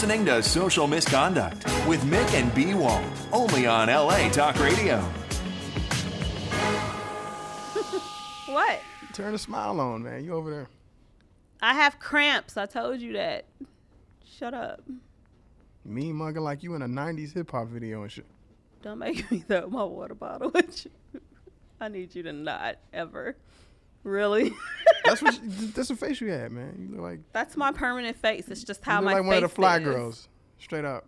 listening to Social Misconduct with Mick and B. Wall, only on LA Talk Radio. What? Turn a smile on, man. You over there. I have cramps. I told you that. Shut up. Me mugging like you in a 90s hip-hop video and shit. Don't make me throw my water bottle at you. I need you to not ever. Really? That's the face you had, man. You look like... That's my permanent face. It's just how you look my like face one of the fly is. girls. Straight up.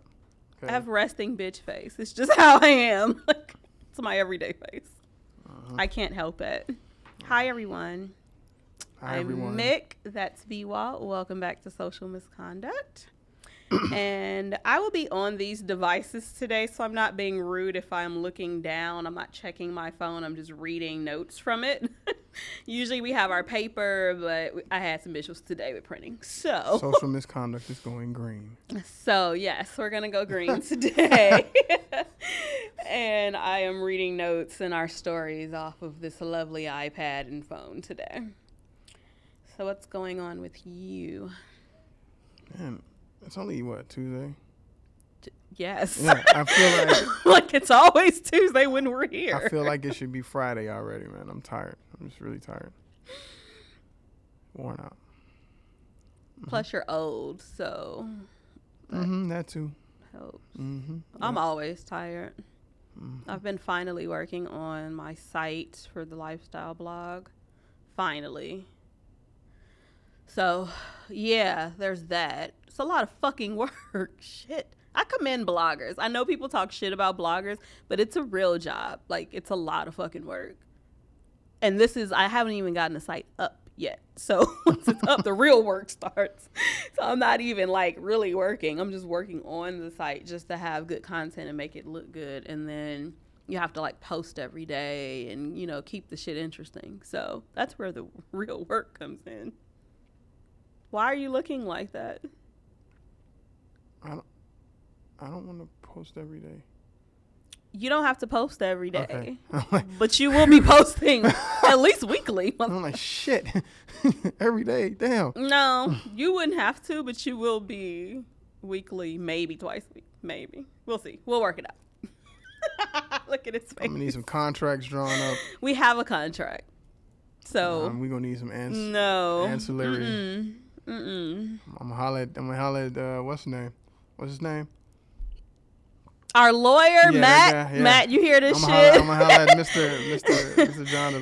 Okay. I have resting bitch face. It's just how I am. It's my everyday face. I can't help it. Hi, everyone. Hi, everyone. I'm Mick. That's V-Wall. Welcome back to Social Misconduct. And I will be on these devices today, so I'm not being rude if I'm looking down. I'm not checking my phone. I'm just reading notes from it. Usually we have our paper, but I had some issues today with printing. So Social Misconduct is going green. So, yes, we're going to go green today. And I am reading notes and our stories off of this lovely iPad and phone today. So what's going on with you? Man, it's only, Tuesday? Yes. Yeah, I feel like... like it's always Tuesday when we're here. I feel like it should be Friday already, man. I'm tired. I'm just really tired. Worn out. Plus you're old, so... That too. Helps. Mm-hmm. I'm always tired. I've been finally working on my site for the lifestyle blog. Finally. So, yeah, there's that. It's a lot of fucking work. Shit. I commend bloggers. I know people talk shit about bloggers, but it's a real job. Like, it's a lot of fucking work. And I haven't even gotten the site up yet. So, once it's up, the real work starts. So, I'm not even, really working. I'm just working on the site just to have good content and make it look good. And then you have to, post every day and, keep the shit interesting. So, that's where the real work comes in. Why are you looking like that? I don't want to post every day. You don't have to post every day. Okay. But you will be posting at least weekly. I'm like, shit. Every day. Damn. No, you wouldn't have to, but you will be weekly, maybe twice a week. Maybe. We'll see. We'll work it out. Look at his face. I'm going to need some contracts drawn up. We have a contract. So. We're going to need some ancillary. Mm-mm. I'm going to holler at what's his name? Our lawyer, Matt. Yeah. Matt, you hear this shit? I'm going to holler at Mr. John to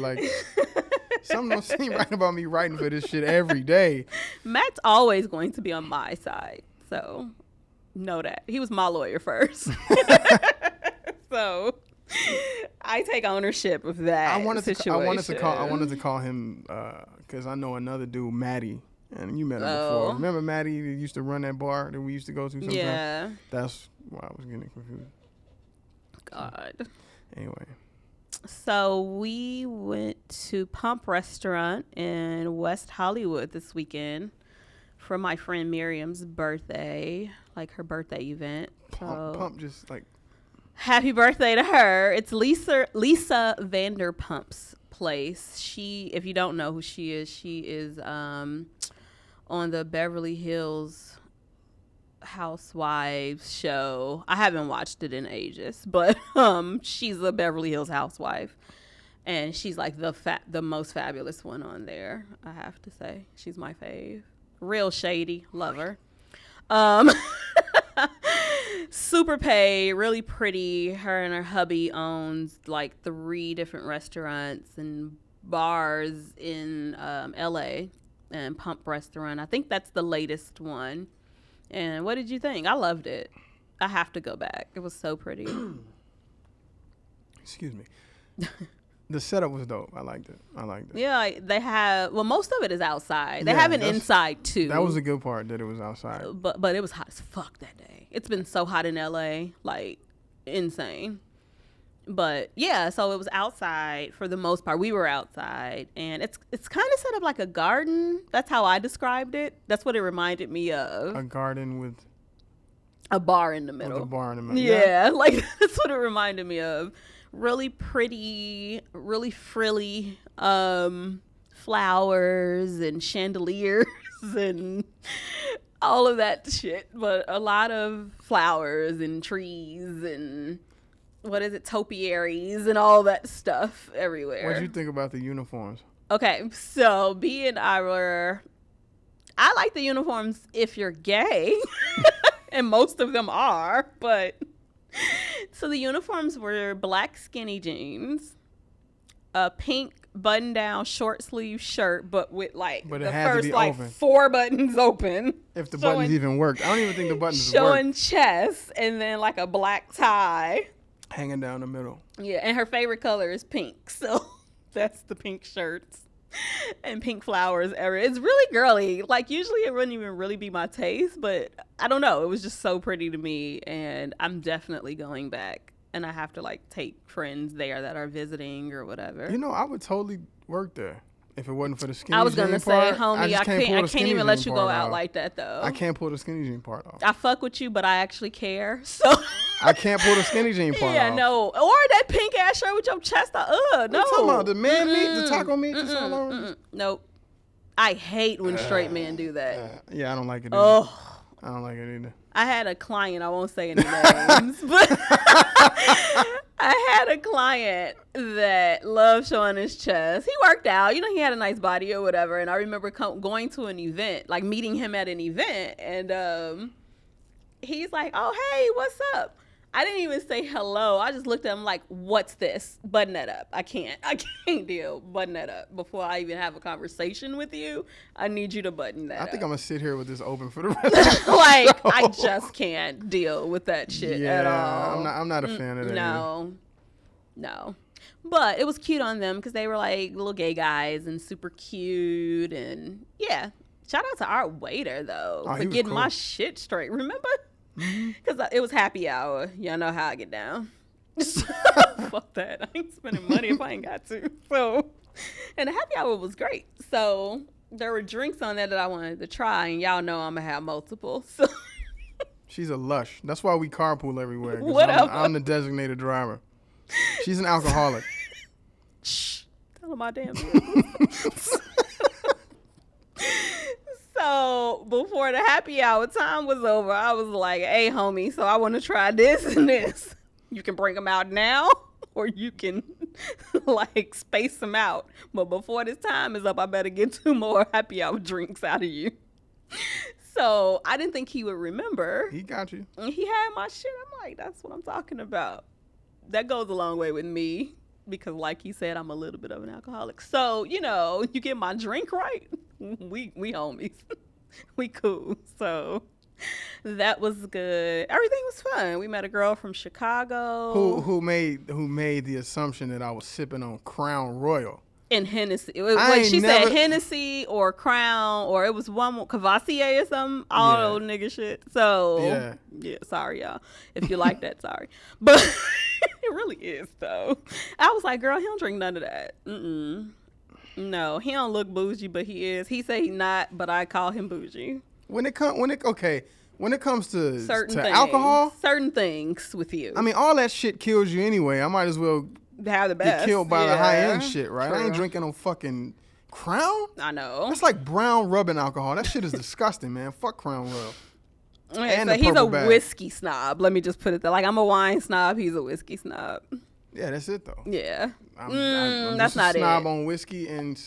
something don't seem right about me writing for this shit every day. Matt's always going to be on my side. So know that. He was my lawyer first. So I take ownership of that situation. I wanted to call him because I know another dude, Matty. And you met him before. Remember Maddie who used to run that bar that we used to go to sometimes? Yeah. That's why I was getting confused. God. Anyway. So we went to Pump Restaurant in West Hollywood this weekend for my friend Miriam's birthday, her birthday event. Pump just happy birthday to her. It's Lisa Vanderpump's place. She, if you don't know who she is on the Beverly Hills Housewives show. I haven't watched it in ages, but she's a Beverly Hills housewife, and she's the most fabulous one on there. I have to say, she's my fave. Real shady, love her. Super paid, really pretty. Her and her hubby owns 3 different restaurants and bars in LA, and Pump Restaurant. I think that's the latest one. And what did you think? I loved it. I have to go back. It was so pretty. Excuse me. The setup was dope. I liked it. Yeah, they have, most of it is outside. They have an inside too. That was a good part, that it was outside. But it was hot as fuck that day. It's been so hot in LA, insane. But yeah, so it was outside for the most part. We were outside, and it's kind of set up like a garden. That's how I described it. That's what it reminded me of. A garden with a bar in the middle. With a bar in the middle. Yeah, that's what it reminded me of. Really pretty, really frilly flowers and chandeliers and all of that shit, but a lot of flowers and trees and what is it, topiaries and all that stuff everywhere. What'd you think about the uniforms? Okay, so B and I were, I like the uniforms if you're gay, and most of them are, but so the uniforms were black skinny jeans, a pink button-down short sleeve shirt, but with like But it the had to first be like open. 4 buttons open. If the buttons even worked. I don't even think the buttons worked. Showing chest, and then like a black tie. Hanging down the middle. Yeah, and her favorite color is pink, so that's the pink shirts. And pink flowers. It's really girly. Like, usually it wouldn't even really be my taste, but I don't know. It was just so pretty to me, and I'm definitely going back. And I have to, like, take friends there that are visiting or whatever. You know, I would totally work there if it wasn't for the skinny jean I was going to say, part. homie, I can't even let you go out like that, though. I can't pull the skinny jean part off. I fuck with you, but I actually care, so... I can't pull the skinny jean part off. Yeah, no. Or that pink ass shirt with your chest out. No. What you talking about? The man meat? The taco meat? Just all over? Nope. I hate when straight men do that. Yeah, I don't like it either. Oh. I don't like it either. I had a client, I won't say any names, but I had a client that loved showing his chest. He worked out. You know, he had a nice body or whatever. And I remember going to an event, like meeting him at an event. And he's like, oh, hey, what's up? I didn't even say hello. I just looked at him like, what's this? Button that up. I can't deal. Button that up. Before I even have a conversation with you, I need you to button that up. I think I'm going to sit here with this open for the rest of the show. Like, I just can't deal with that shit at all. I'm not a fan of that. No. But it was cute on them because they were like little gay guys and super cute. And yeah, shout out to our waiter, though, for getting my shit straight. Remember? Because it was happy hour. Y'all know how I get down. Fuck that. I ain't spending money if I ain't got to. So, and the happy hour was great. So there were drinks on there that I wanted to try, and y'all know I'm gonna have multiple. So she's a lush. That's why we carpool everywhere. Whatever. I'm the designated driver. She's an alcoholic. Shh. Tell her my damn business. So before the happy hour time was over, I was like, hey, homie, so I want to try this and this. You can bring them out now, or you can, like, space them out. But before this time is up, I better get 2 more happy hour drinks out of you. So I didn't think he would remember. He got you. He had my shit. I'm like, that's what I'm talking about. That goes a long way with me because, like he said, I'm a little bit of an alcoholic. So, you know, you get my drink right. We homies. We cool. So that was good. Everything was fun. We met a girl from Chicago who made the assumption that I was sipping on Crown Royal. And Hennessy. She said Hennessy or Crown, or it was one more Cavassier or something. All those nigga shit. So yeah, sorry y'all. If you like that, sorry. But it really is though. I was like, girl, he don't drink none of that. No, he don't look bougie, but he is. He say he not, but I call him bougie. When it comes to certain things, alcohol, certain things with you. I mean, all that shit kills you anyway. I might as well have the best. Get killed by the high end shit, right? True. I ain't drinking no fucking Crown. I know. That's like brown rubbing alcohol. That shit is disgusting, man. Fuck Crown Royal. Okay, so he's a whiskey snob. Let me just put it there. Like, I'm a wine snob. He's a whiskey snob. Yeah, that's it though. Yeah. I'm that's just not a snob it. on whiskey and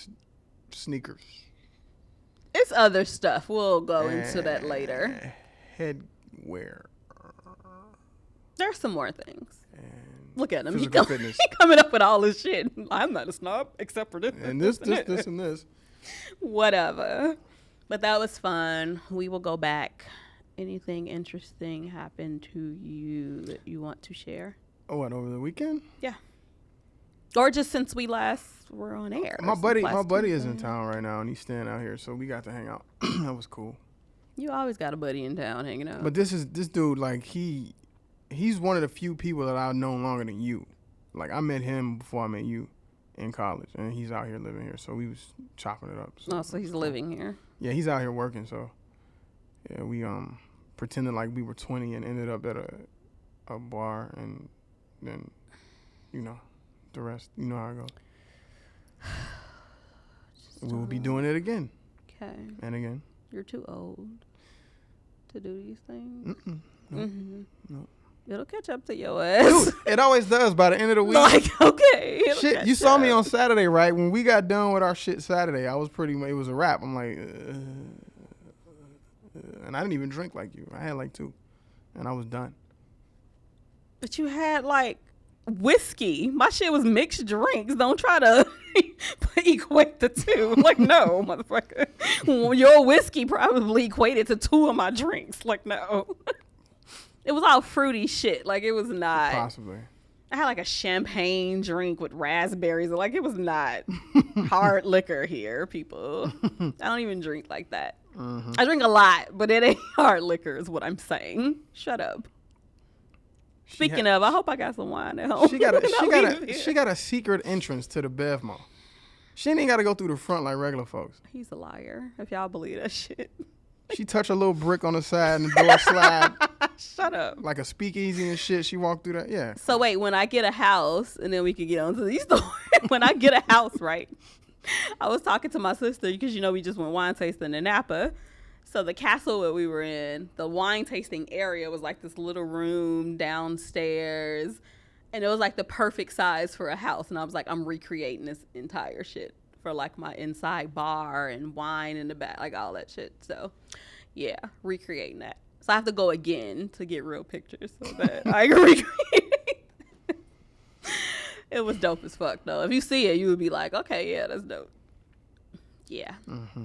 sneakers. It's other stuff. We'll go into that later. Headwear. There's some more things. Look at him. He fitness. coming up with all this shit. I'm not a snob except for this. And this and this. Whatever. But that was fun. We will go back. Anything interesting happened to you that you want to share? Oh, what, over the weekend? Yeah. Or just since we last were on air. My buddy is in town right now, and he's staying out here, so we got to hang out. That was cool. You always got a buddy in town hanging out. But this dude, like, he's one of the few people that I've known longer than you. Like, I met him before I met you in college, and he's out here living here, so we was chopping it up. So he's living here. Yeah, he's out here working, so yeah, we pretended like we were 20 and ended up at a bar, and then, you know, the rest, you know how it goes. We will be doing it again. Okay. And again. You're too old. to do these things? No. It'll catch up to your ass. Dude, it always does by the end of the week. Like, okay. Shit, you saw me on Saturday, right? When we got done with our shit Saturday, I was it was a wrap. I'm like, and I didn't even drink like you. I had like 2, and I was done. But you had like whiskey. My shit was mixed drinks. Don't try to equate the two. Like, no, motherfucker. Your whiskey probably equated to 2 of my drinks. Like, no. It was all fruity shit. Like, it was not. Possibly. I had like a champagne drink with raspberries. Like, it was not hard liquor here, people. I don't even drink like that. Mm-hmm. I drink a lot, but it ain't hard liquor is what I'm saying. Shut up. Speaking of, I hope I got some wine at home. She got a secret entrance to the Bevmo. She ain't got to go through the front like regular folks. He's a liar, if y'all believe that shit. She touched a little brick on the side and the door slide. Shut up. Like a speakeasy and shit. She walked through that. Yeah. So wait, when I get a house, and then we can get on to these stories. When I get a house, right? I was talking to my sister because, you know, we just went wine tasting in Napa. So the castle that we were in, the wine tasting area was like this little room downstairs. And it was like the perfect size for a house. And I was like, I'm recreating this entire shit for like my inside bar and wine in the back, like all that shit. So yeah, recreating that. So I have to go again to get real pictures so that I can recreate. It was dope as fuck though. If you see it, you would be like, okay, yeah, that's dope. Yeah. Mm-hmm.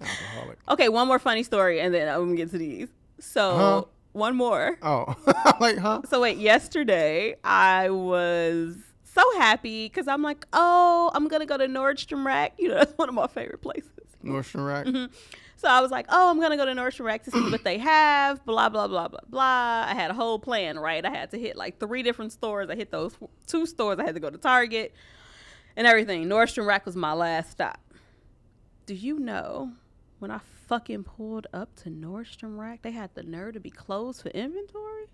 Alcoholic. Okay, one more funny story and then I'm gonna get to these. So one more. Oh, like, huh? So wait, yesterday I was so happy because I'm like, oh, I'm gonna go to Nordstrom Rack. You know, that's one of my favorite places. Nordstrom Rack. Mm-hmm. So I was like, oh, I'm gonna go to Nordstrom Rack to see what they have. Blah blah blah blah blah. I had a whole plan, right? I had to hit like 3 different stores. I hit those 2 stores. I had to go to Target and everything. Nordstrom Rack was my last stop. Do you know when I fucking pulled up to Nordstrom Rack, they had the nerve to be closed for inventory?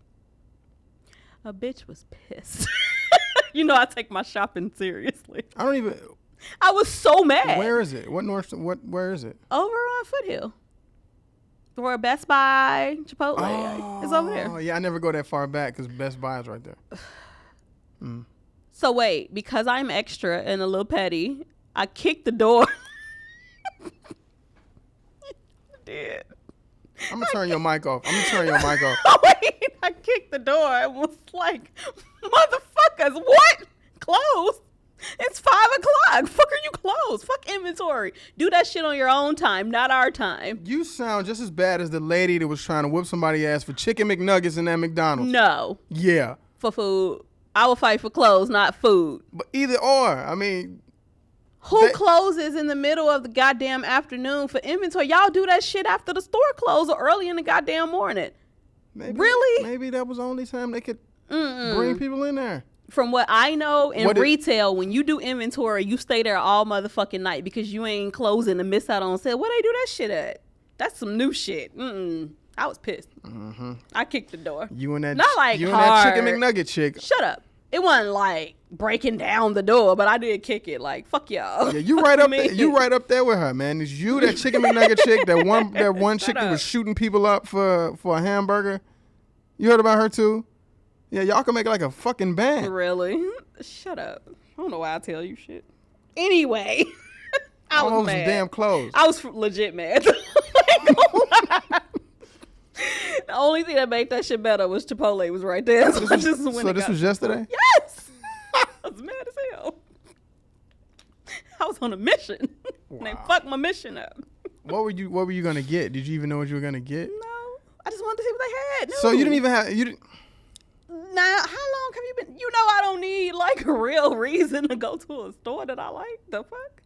A bitch was pissed. You know I take my shopping seriously. I was so mad. Where is it? Where is it? Over on Foothill. Where Best Buy, Chipotle. It's over there. Oh, yeah, I never go that far back because Best Buy is right there. So wait, because I'm extra and a little petty, I kicked the door. Did. I'm going to turn your mic off. Wait, I kicked the door and was like, motherfuckers, what? Closed? It's 5 o'clock. Fuck are you closed? Fuck inventory. Do that shit on your own time, not our time. You sound just as bad as the lady that was trying to whip somebody's ass for chicken McNuggets in that McDonald's. No. Yeah. For food. I will fight for clothes, not food. But either or, I mean... Who closes in the middle of the goddamn afternoon for inventory? Y'all do that shit after the store closes or early in the goddamn morning. Really? Maybe that was the only time they could bring people in there. From what I know in retail, when you do inventory, you stay there all motherfucking night because you ain't closing to miss out on sale. Where they do that shit at? That's some new shit. I was pissed. Mm-hmm. I kicked the door. You and that chicken McNugget chick. Shut up. It wasn't like breaking down the door, but I did kick it. Like, fuck y'all. Yeah, you right up there. You right up there with her, man. It's you, that chicken McNugget chick, that one chick that was shooting people up for a hamburger. You heard about her too? Yeah, y'all can make like a fucking band. Really? Shut up. I don't know why I tell you shit. Anyway, I was mad. Damn clothes. I was legit mad. The only thing that made that shit better was Chipotle was right there. So this was yesterday? Yes. I was mad as hell. I was on a mission. Wow. And they fucked my mission up. What were you gonna get? Did you even know what you were gonna get? No. I just wanted to see what they had. No. So you didn't even have Now, how long have you been? You know I don't need like a real reason to go to a store that I like. The fuck?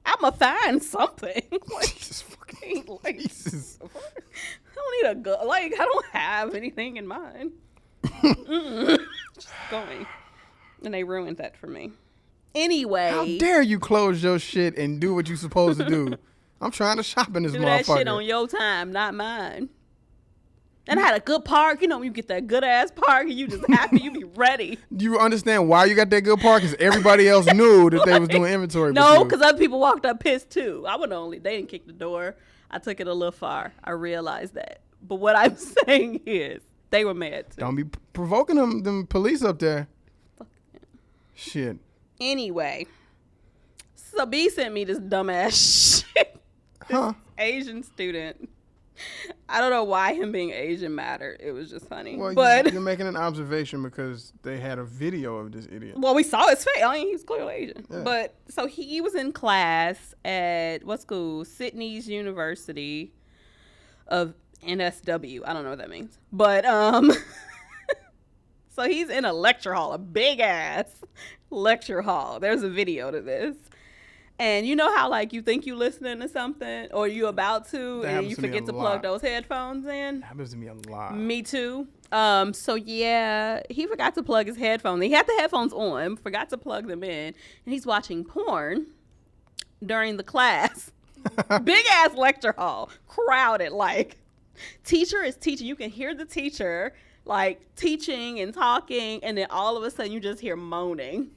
I'ma find something. Like, Jesus fucking like, Jesus. I don't need I don't have anything in mind. Just going. And they ruined that for me. Anyway. How dare you close your shit and do what you supposed to do? I'm trying to shop in this motherfucker. Do that shit on your time, not mine. And I had a good park. You know, when you get that good ass park and you just happy, you be ready. Do you understand why you got that good park? Because everybody else knew that they was doing inventory. No, because other people walked up pissed too. They didn't kick the door. I took it a little far. I realized that. But what I'm saying is they were mad too. Don't be provoking them police up there. Fuck. Shit. Anyway, so B sent me this dumbass shit. Huh. Asian student. I don't know why him being Asian mattered. It was just funny. Well, but you're making an observation because they had a video of this idiot. well, we saw his face. I mean, he's clearly Asian. Yeah. But so he was in class at what school? Sydney's University of NSW. I don't know what that means. But so he's in a lecture hall, a big ass lecture hall. There's a video to this. And you know how, like, you think you listening to something or you about to, That and happens you to me forget a to lot. plug those headphones in? That happens to me a lot. Me too. So yeah, he forgot to plug his headphones. He had the headphones on, forgot to plug them in, and he's watching porn during the class. Big ass lecture hall, crowded, like teacher is teaching. You can hear the teacher like teaching and talking, and then all of a sudden you just hear moaning.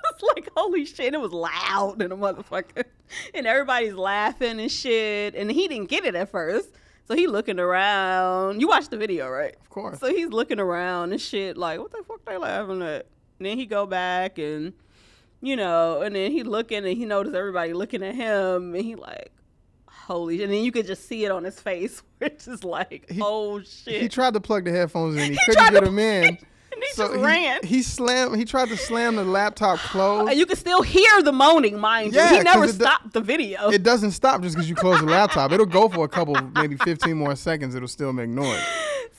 It's like, holy shit, it was loud and a motherfucker. And everybody's laughing and shit. And he didn't get it at first. So he looking around. You watched the video, right? Of course. So he's looking around and shit like, what the fuck they laughing at? And then he go back and, you know, and then he looking and he noticed everybody looking at him. And he like, holy shit. And then you could just see it on his face. Which is like, oh shit. He tried to plug the headphones in. He couldn't get them in. And he just ran. He tried to slam the laptop closed. And you can still hear the moaning, mind you. Yeah, He never 'cause stopped the video. It doesn't stop just because you close the laptop. It'll go for a couple, maybe 15 more seconds. It'll still make noise.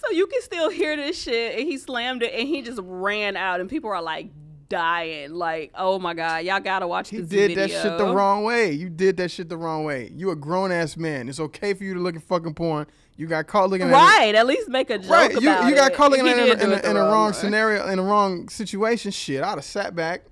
So you can still hear this shit. And he slammed it and he just ran out. And people are like dying. Like, oh my God, y'all gotta watch He this did video. that shit the wrong way. You did that shit the wrong way. You a grown ass man. It's okay for you to look at fucking porn. You got caught looking at it. Right, at least make a joke Right, about you got it. caught looking He at did it do it the in a wrong way. scenario, in a wrong situation. Shit, I'd have sat back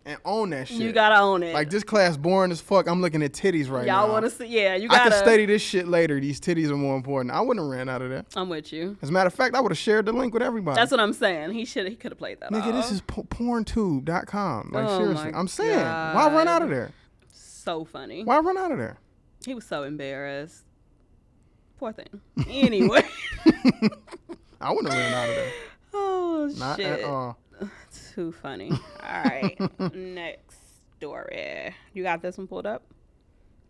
and owned that shit. You gotta own it. Like, this class boring as fuck. I'm looking at titties right now. Y'all want to see? Yeah, you I gotta. can study this shit later. These titties are more important. I wouldn't have ran out of there. I'm with you. As a matter of fact, I would have shared the link with everybody. That's what I'm saying. He could have played that. Nigga, off. this is porntube.com. Like, Oh seriously. my I'm saying, why run out of there? So funny. Why run out of there? He was so embarrassed. Poor thing. Anyway. I wouldn't have ran out of there. Oh Not shit. at all. Too funny. All right. Next story. You got this one pulled up?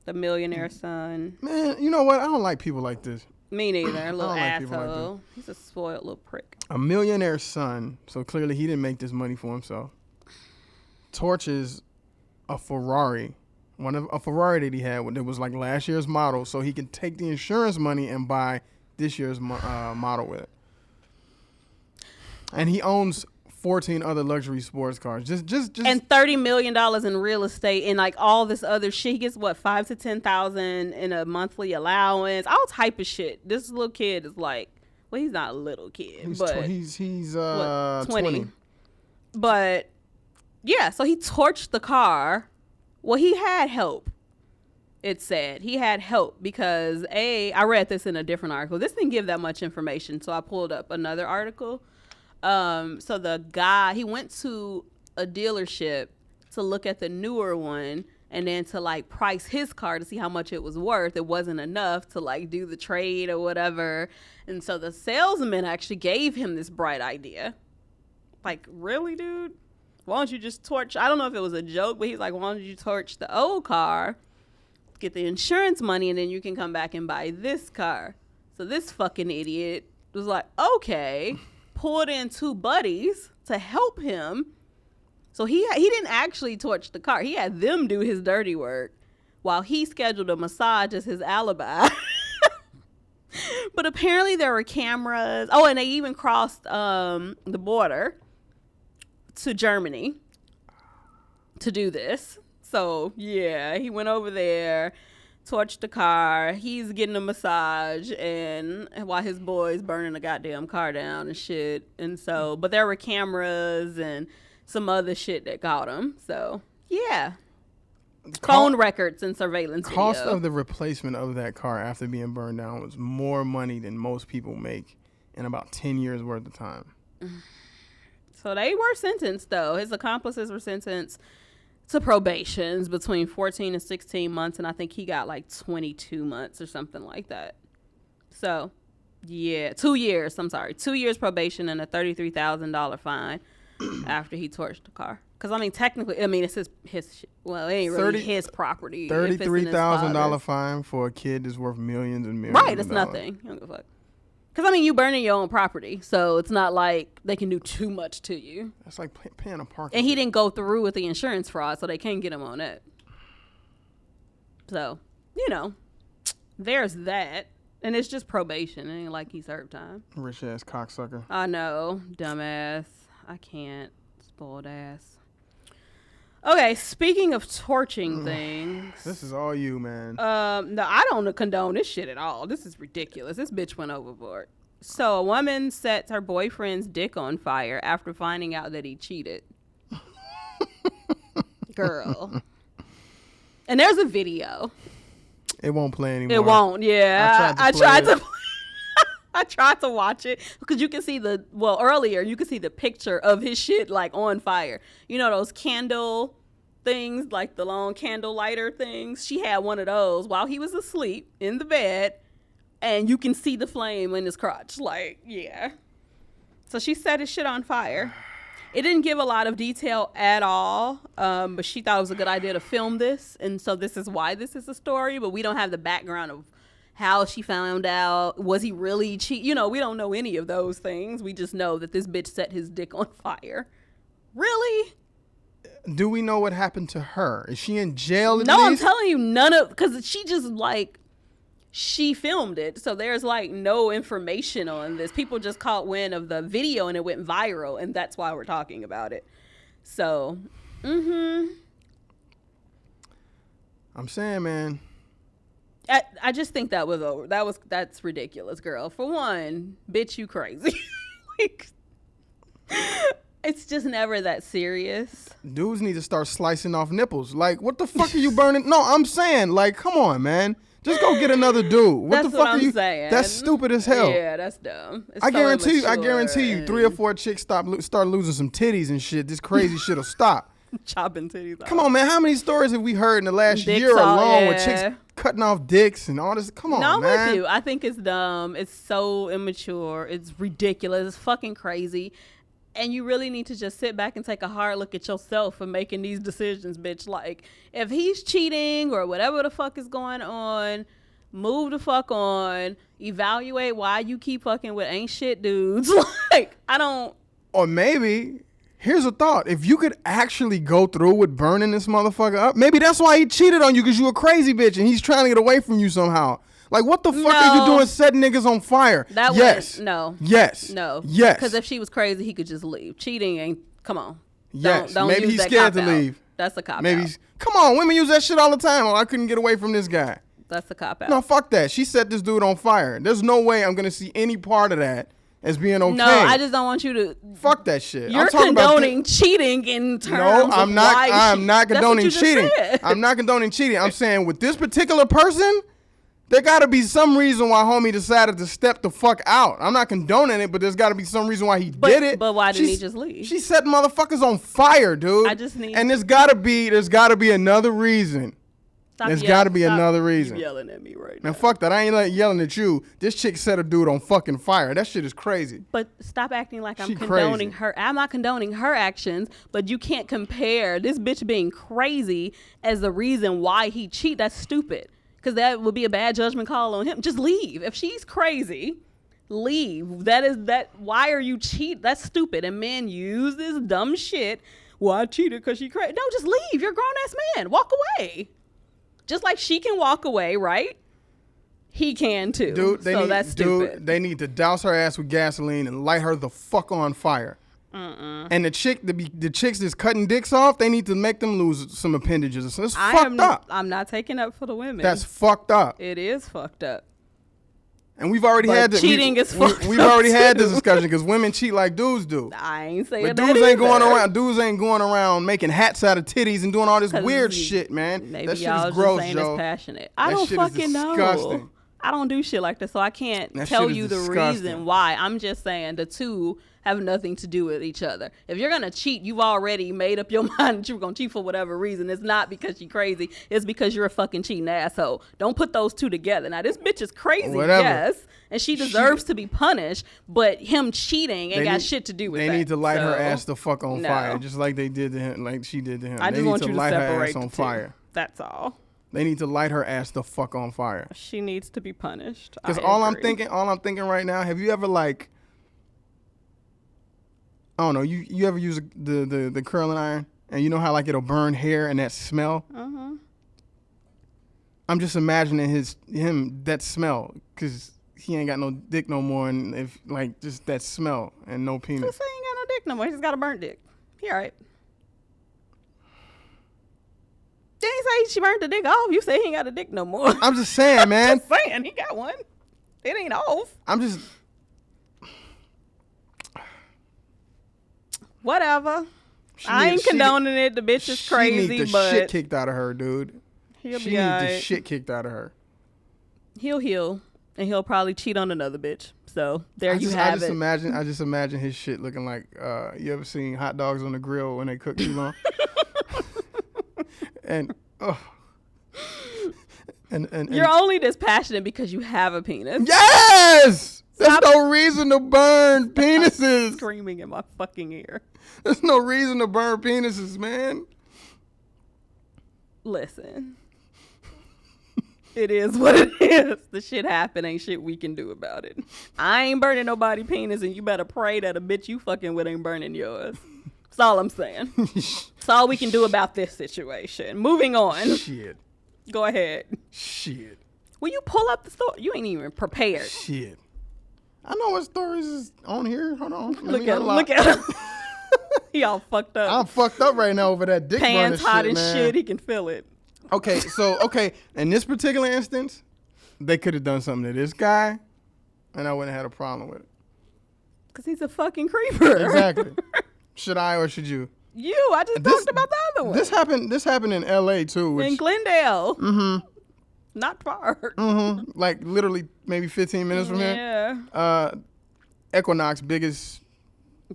The millionaire son. Man, you know what? I don't like people like this. Me neither. A little don't like people like asshole. He's a spoiled little prick. A millionaire son, so clearly he didn't make this money for himself, torches a Ferrari, a Ferrari that he had that was like last year's model, so he can take the insurance money and buy this year's model with it. And he owns 14 other luxury sports cars. Just And $30 million in real estate and like all this other shit. He gets what, $5,000 to $10,000 in a monthly allowance, all type of shit. This little kid is like, well, he's not a little kid, but he's 20. But yeah, so he torched the car. Well, he had help. It said he had help because I read this in a different article. This didn't give that much information, so I pulled up another article. So the guy, he went to a dealership to look at the newer one and then to like price his car to see how much it was worth. It wasn't enough to like do the trade or whatever. And so the salesman actually gave him this bright idea. Like, really, dude? Why don't you just torch? I don't know if it was a joke, but he's like, why don't you torch the old car, get the insurance money, and then you can come back and buy this car. So this fucking idiot was like, okay, pulled in two buddies to help him. So he didn't actually torch the car. He had them do his dirty work while he scheduled a massage as his alibi. But apparently there were cameras. Oh, and they even crossed the border to Germany to do this. So, yeah, he went over there, torched the car. He's getting a massage and while his boy's burning the goddamn car down and shit. And so, but there were cameras and some other shit that got him. So, yeah. Phone records and surveillance Cost video. of the replacement of that car after being burned down was more money than most people make in about 10 years worth of time. So they were sentenced, though. His accomplices were sentenced to probations between 14 and 16 months, and I think he got like 22 months or something like that. So, yeah, 2 years. I'm sorry, 2 years probation and a $33,000 fine after he torched the car. Because I mean, technically, I mean it's his. Well, it ain't really his property. $33,000 fine for a kid that's worth millions and millions. Right, it's nothing. I don't give a fuck. Because, I mean, you burning your own property, so it's not like they can do too much to you. That's like paying a parking. And he didn't go through with the insurance fraud, so they can't get him on it. So, you know, there's that. And it's just probation. It ain't like he served time. Rich-ass cocksucker. I know. Dumbass. I can't. Spoiled ass. Okay, speaking of torching things. This is all you, man. No, I don't condone this shit at all. This is ridiculous. This bitch went overboard. So a woman sets her boyfriend's dick on fire after finding out that he cheated. Girl. And there's a video. It won't play anymore. It won't, yeah. I tried to I tried to watch it because you can see earlier you could see the picture of his shit like on fire. You know those candle things, like the long candle lighter things? She had one of those while he was asleep in the bed, and you can see the flame in his crotch. Like, yeah. So she set his shit on fire. It didn't give a lot of detail at all, but she thought it was a good idea to film this, and so this is why this is a story, but we don't have the background of how she found out. Was he really cheat? You know, we don't know any of those things. We just know that this bitch set his dick on fire. Really? Do we know what happened to her? Is she in jail? No, I'm telling you, none of, because she just like, she filmed it. So there's like no information on this. People just caught wind of the video and it went viral, and that's why we're talking about it. So, I'm saying, man. I just think that was over. That's ridiculous, girl. For one, bitch, you crazy. Like, it's just never that serious. Dudes need to start slicing off nipples. Like, what the fuck are you burning? No, I'm saying, like, come on, man. Just go get another dude. What the fuck are you saying? That's stupid as hell. Yeah, that's dumb. It's I guarantee you, 3 or 4 chicks start losing some titties and shit. This crazy shit'll stop. Chopping titties off. Come on, man. How many stories have we heard in the last year alone with chicks cutting off dicks and all this? Come on, man. I'm with you. I think it's dumb. It's so immature. It's ridiculous. It's fucking crazy. And you really need to just sit back and take a hard look at yourself for making these decisions, bitch. Like, if he's cheating or whatever the fuck is going on, move the fuck on. Evaluate why you keep fucking with ain't shit dudes. Like, I don't. Or maybe, here's a thought. If you could actually go through with burning this motherfucker up, maybe that's why he cheated on you, because you a crazy bitch and he's trying to get away from you somehow. Like, what the fuck are you doing setting niggas on fire? No. Yes. No. Yes. Because if she was crazy, he could just leave. Cheating ain't, come on. Yes. Don't maybe use he's that scared to cop-out. leave. That's a cop Maybe out. Come on, women use that shit all the time. Oh, I couldn't get away from this guy. That's a cop out. No, fuck that. She set this dude on fire. There's no way I'm going to see any part of that as being okay. No, I just don't want you to. Fuck that shit. You're condoning cheating in terms No, I'm not. I'm not condoning cheating. Said. I'm not condoning cheating. I'm saying with this particular person, there got to be some reason why homie decided to step the fuck out. I'm not condoning it, but there's got to be some reason why he did it. But why didn't he just leave? She set motherfuckers on fire, dude. And there's got to be another reason. There's got to be another reason. You're yelling at me right now. Man, fuck that. I ain't like yelling at you. This chick set a dude on fucking fire. That shit is crazy. But stop acting like I'm condoning her. I'm not condoning her actions, but you can't compare this bitch being crazy as the reason why he cheated. That's stupid. Because that would be a bad judgment call on him. Just leave. If she's crazy, leave. Why are you cheating? That's stupid. And men use this dumb shit. Well, I cheated because she crazy. No, just leave. You're a grown-ass man. Walk away. Just like she can walk away, right? He can too. Dude, that's stupid. Dude, they need to douse her ass with gasoline and light her the fuck on fire. And the chicks that's cutting dicks off, they need to make them lose some appendages. It's fucked up. I'm not taking up for the women. That's fucked up. It is fucked up. And we've already had this. Cheating is fucked up. We've already had this discussion because women cheat like dudes do. I ain't saying but that. Dudes ain't going around making hats out of titties and doing all this weird shit, man. Maybe that shit y'all is gross, just ain't Joe. as passionate. I don't fucking know. Disgusting. I don't do shit like that, so I can't That tell shit is you the disgusting. reason why. I'm just saying the two have nothing to do with each other. If you're gonna cheat, you've already made up your mind that you're gonna cheat for whatever reason. It's not because you're crazy. It's because you're a fucking cheating asshole. Don't put those two together. Now this bitch is crazy, Whatever. yes, and she deserves to be punished. But him cheating ain't got shit to do with They that. need to light her So, ass the fuck on no. fire, just like they did to him, like she did to him. I They just need want to you to light her separate ass the on two. fire. That's all. They need to light her ass the fuck on fire. She needs to be punished. Because I all I'm agree. thinking right now, have you ever like, I don't know, you ever use the curling iron and you know how like it'll burn hair and that smell? Uh-huh. I'm just imagining him that smell because he ain't got no dick no more, and if like just that smell and no penis. Just say he ain't got no dick no more. He just got a burnt dick. He all right. Didn't he say she burnt the dick off? You say he ain't got a dick no more. I'm just saying, man. Just saying, he got one. It ain't off. I'm just. Whatever. I ain't condoning it. The bitch is crazy, She need the but shit kicked out of her, dude. he'll She be need all the right. shit kicked out of her. He'll heal, and he'll probably cheat on another bitch. So there I you just have it. imagine his shit looking like. You ever seen hot dogs on the grill when they cook too long? and You're only this passionate because you have a penis. yes. Stop. There's no reason to burn penises. Screaming in my fucking ear. There's no reason to burn penises, man. Listen. It is what it is. The shit happened. Ain't shit we can do about it. I ain't burning nobody penis, and you better pray that a bitch you fucking with ain't burning yours. That's all I'm saying. That's all we can do about this situation. Moving on. Shit. Go ahead. Shit. Will you pull up the story? You ain't even prepared. Shit. I know what stories is on here. Hold on. Look at him. Look at him. He all fucked up. I'm fucked up right now over that dick burner Pants hot shit, as man. shit. He can feel it. Okay, in this particular instance, they could have done something to this guy, and I wouldn't have had a problem with it. Because he's a fucking creeper. Exactly. Should I or should you? I just talked about the other one. This happened in L.A. too. in Glendale. Mm-hmm. Not far. Mm-hmm. Like literally maybe 15 minutes from here. Yeah. Equinox, biggest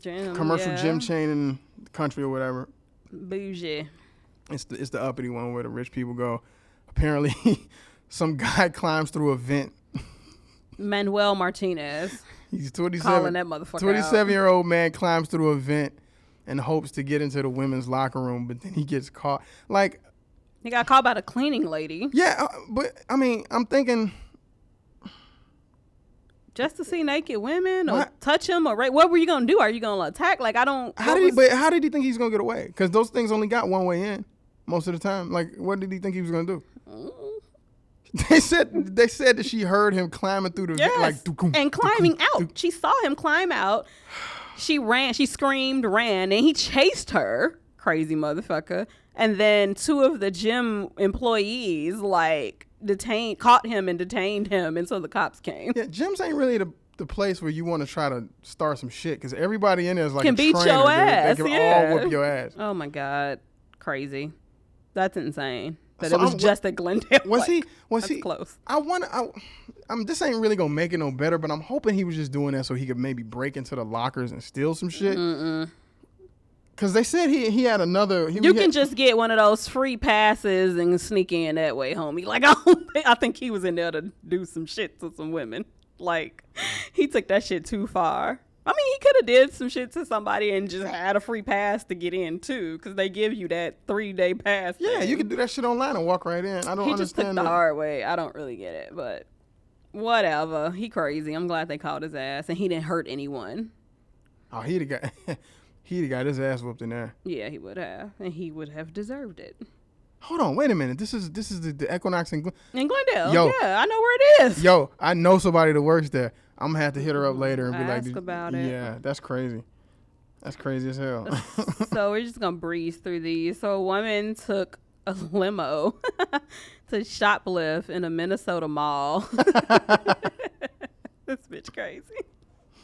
commercial yeah. gym chain in the country or whatever. Bougie. It's the uppity one where the rich people go. Apparently, some guy climbs through a vent. Manuel Martinez. He's 27. Calling that motherfucker 27-year-old man climbs through a vent and hopes to get into the women's locker room, but then he gets caught. Like, He got caught by the cleaning lady. yeah, but I mean, I'm thinking, Just to see naked women or What? touch him or what were you gonna do? Are you gonna attack? Like I don't. how did he think he's gonna get away? Because those things only got one way in most of the time. Like, what did he think he was gonna do? They said that she heard him climbing through the Yes. like And climbing out. She saw him climb out. She ran. She screamed, ran, and he chased her. Crazy motherfucker. And then two of the gym employees caught him and detained him, and so the cops came. Yeah, gyms ain't really the place where you want to try to start some shit because everybody in there is like Can a beat trainer, your dude. ass, They can yeah. all whoop your ass. Oh my god, crazy. That's insane. That So it was I'm- just at Glendale. Was he? that's close. This ain't really gonna make it no better, but I'm hoping he was just doing that so he could maybe break into the lockers and steal some shit. Cause they said he had another. You can just get one of those free passes and sneak in that way, homie. Like I think he was in there to do some shit to some women. Like he took that shit too far. I mean, he could have did some shit to somebody and just had a free pass to get in too, because they give you that 3-day pass. Yeah, thing. you can do that shit online and walk right in. I don't He just took understand the that. hard way. I don't really get it, but whatever. He crazy. I'm glad they caught his ass, and he didn't hurt anyone. Oh, he'd have got his ass whooped in there. Yeah, he would have, and he would have deserved it. Hold on, wait a minute. This is the Equinox in In Glendale, Yo. yeah, I know where it is. Yo, I know somebody that works there. I'm gonna have to hit her up later and be like, Ask about it. Yeah, that's crazy. That's crazy as hell. So we're just gonna breeze through these. So a woman took a limo to shoplift in a Minnesota mall. This bitch crazy.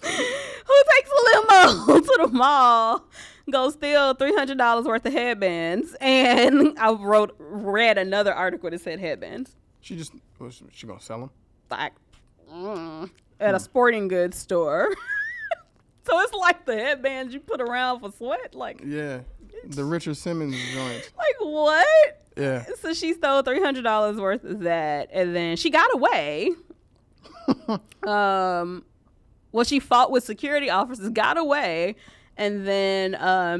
Who takes a limo to the mall, go steal $300 worth of headbands? And I read another article that said headbands. She gonna sell them? like at a sporting goods store. So it's like the headbands you put around for sweat. Like, Yeah. The Richard Simmons joint. like what? Yeah. So she stole $300 worth of that, and then she got away. Well, she fought with security officers, got away, and then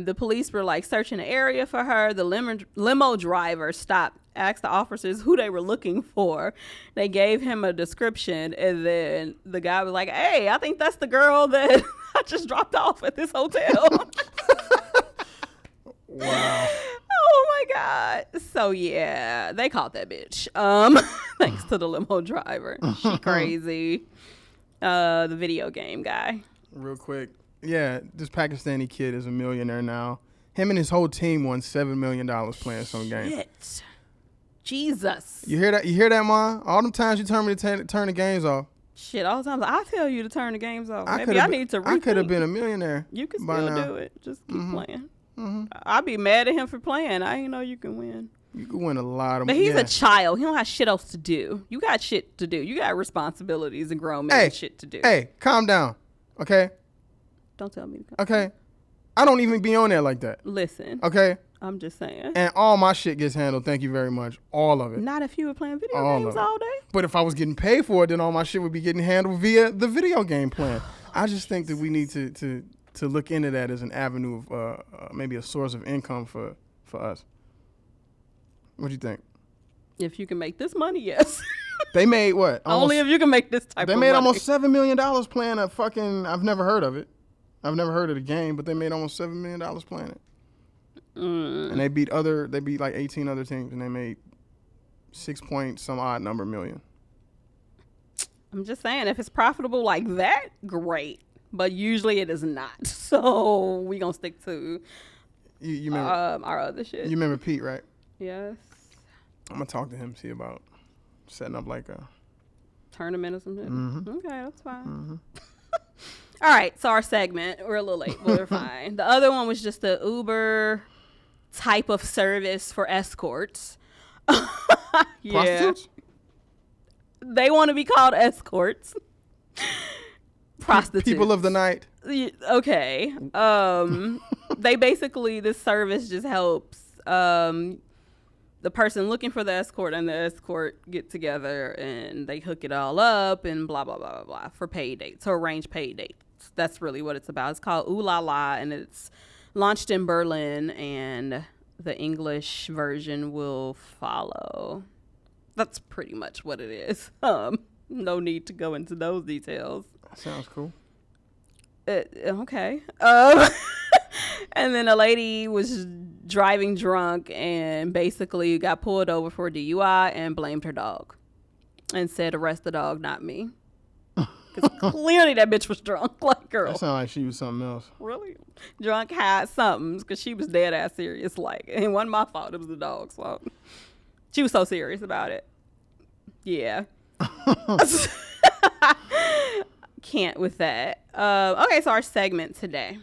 the police were like searching the area for her. The limo driver stopped, asked the officers who they were looking for. They gave him a description, and then the guy was like, "Hey, I think that's the girl that I just dropped off at this hotel." Wow. Oh my God. So yeah, they caught that bitch. Thanks to the limo driver. She crazy. The video game guy. Real quick. Yeah, this Pakistani kid is a millionaire now. Him and his whole team won $7 million playing some game. Shit. Jesus. You hear that? You hear that, Ma? All them times you told me to turn the games off. Shit, all the times I tell you to turn the games off. Maybe I need to rethink. I could have been a millionaire. You can by still now. do it. Just keep playing. I'd be mad at him for playing. I didn't know you can win. You could win a lot of But money. he's a child. He don't have shit else to do. You got shit to do. You got responsibilities and grown men shit to do. Hey, calm down. Okay? Don't tell me to come. Okay? I don't even be on there like that. Listen. Okay? I'm just saying. And all my shit gets handled. Thank you very much. All of it. Not if you were playing video All games of it. all day. But if I was getting paid for it, then all my shit would be getting handled via the video game plan. I just think that we need to look into that as an avenue of maybe a source of income for us. What do you think? If you can make this money, yes. They made what? Only if you can make this type of They money. made almost $7 million playing a fucking. I've never heard of it. I've never heard of the game, but they made almost $7 million playing it. And they beat like 18 other teams, and they made 6 point some odd number million. I'm just saying, if it's profitable like that, great. But usually it is not. So we gonna stick to You remember our other shit. You remember Pete, right? Yes. I'm gonna talk to him, see about setting up like a Tournament or something. Mm-hmm. Okay, that's fine. All right, so our segment, we're a little late, but we're fine. The other one was just the Uber type of service for escorts. prostitutes. They want to be called escorts. Prostitutes. People of the night. Okay. They basically, this service just helps the person looking for the escort and the escort get together and they hook it all up and blah, blah, blah, blah, blah for paid dates, so arrange paid dates. That's really what it's about. It's called Ooh La La, and it's launched in Berlin, and the English version will follow. That's pretty much what it is. No need to go into those details. Sounds cool. Okay. And then a lady was driving drunk and basically got pulled over for DUI and blamed her dog and said, "Arrest the dog, not me." Because clearly that bitch was drunk. Like, girl. That sounded like she was something else. Really? Drunk, high, something. Because she was dead ass serious. Like, it wasn't my fault. It was the dog's fault. She was so serious about it. Yeah. Can't with that. Okay, so our segment today.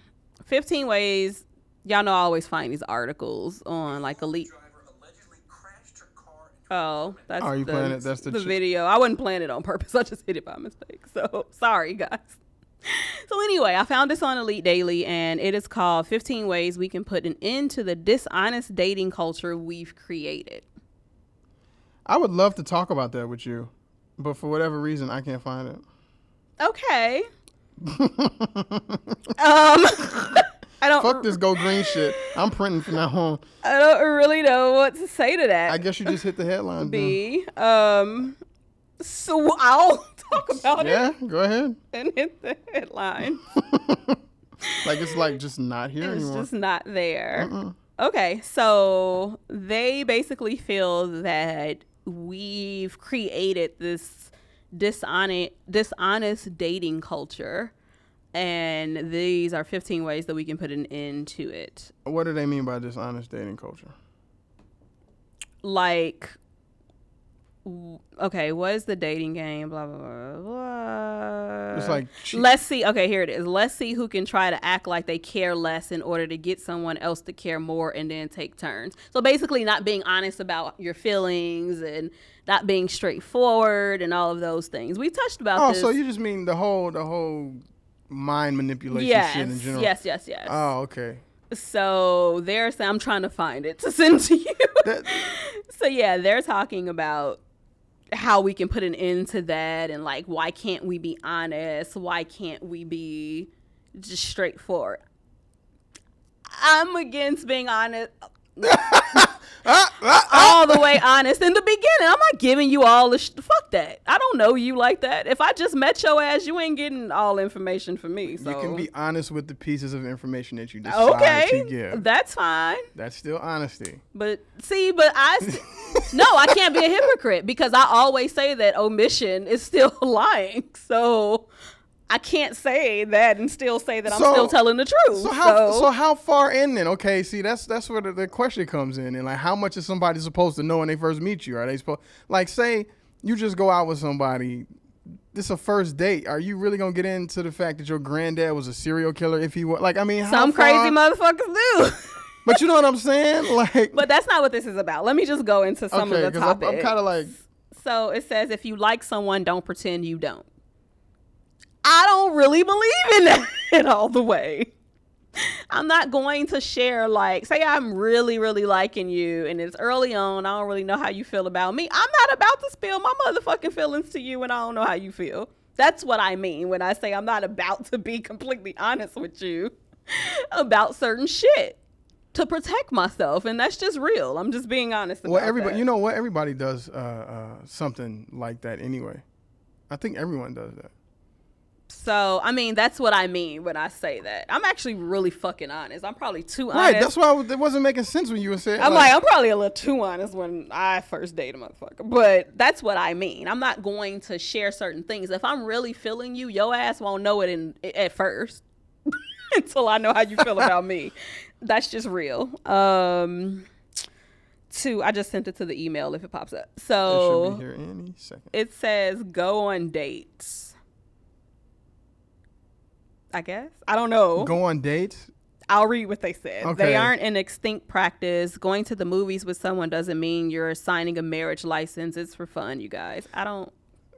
15 ways. Y'all know I always find these articles on like elite. Oh, that's Are you playing it? That's the video. I wasn't playing it on purpose. I just hit it by mistake. So sorry, guys. So anyway, I found this on Elite Daily, and it is called 15 Ways We Can Put an End to the Dishonest Dating Culture We've Created. I would love to talk about that with you, but for whatever reason, I can't find it. Okay. I don't. Fuck this go green shit. I'm printing from now on. I don't really know what to say to that. I guess you just hit the headline. B. So I'll talk about it. Yeah, go ahead. And hit the headline. Like it's like just not here It's anymore. just not there. Okay, so they basically feel that we've created this dishonest dating culture, and these are 15 ways that we can put an end to it. What do they mean by dishonest dating culture? Like, Okay, what is the dating game? Blah, blah, blah, blah. It's like let's see. Okay, here it is. Let's see who can try to act like they care less in order to get someone else to care more and then take turns. So basically not being honest about your feelings and not being straightforward and all of those things. We touched about this. Oh, so you just mean the whole mind manipulation shit in general? Yes. Oh, okay. So they're saying, I'm trying to find it to send to you. So yeah, they're talking about how we can put an end to that and like, why can't we be honest? Why can't we be just straightforward? I'm against being honest. All the way honest in the beginning. I'm not giving you all the fuck that. I don't know you like that. If I just met your ass, you ain't getting all information from me. So. You can be honest with the pieces of information that you decide to give. That's fine. That's still honesty. But no, I can't be a hypocrite because I always say that omission is still lying. So I can't say that and still say that I'm still telling the truth. So how far in then? Okay, see, that's where the question comes in. And like, how much is somebody supposed to know when they first meet you? Are they supposed, like, say you just go out with somebody, this is a first date. Are you really gonna get into the fact that your granddad was a serial killer? If he was, like, I mean, some crazy motherfuckers do. But you know what I'm saying? Like, but that's not what this is about. Let me just go into some of the topics. I'm kind of like. So it says, if you like someone, don't pretend you don't. I don't really believe in that all the way. I'm not going to share, like, say I'm really, really liking you and it's early on. I don't really know how you feel about me. I'm not about to spill my motherfucking feelings to you and I don't know how you feel. That's what I mean when I say I'm not about to be completely honest with you about certain shit to protect myself. And that's just real. I'm just being honest about everybody, that. You know what? Everybody does something like that anyway. I think everyone does that. So, I mean, that's what I mean when I say that. I'm actually really fucking honest. I'm probably too honest. Right, that's why it wasn't making sense when you were saying. I'm probably a little too honest when I first date a motherfucker. But that's what I mean. I'm not going to share certain things. If I'm really feeling you, your ass won't know it at first until I know how you feel about me. That's just real. I just sent it to the email if it pops up. So it should be here any second. It says go on dates. I guess. I don't know. Go on dates? I'll read what they said. Okay. They aren't an extinct practice. Going to the movies with someone doesn't mean you're signing a marriage license. It's for fun, you guys. I don't...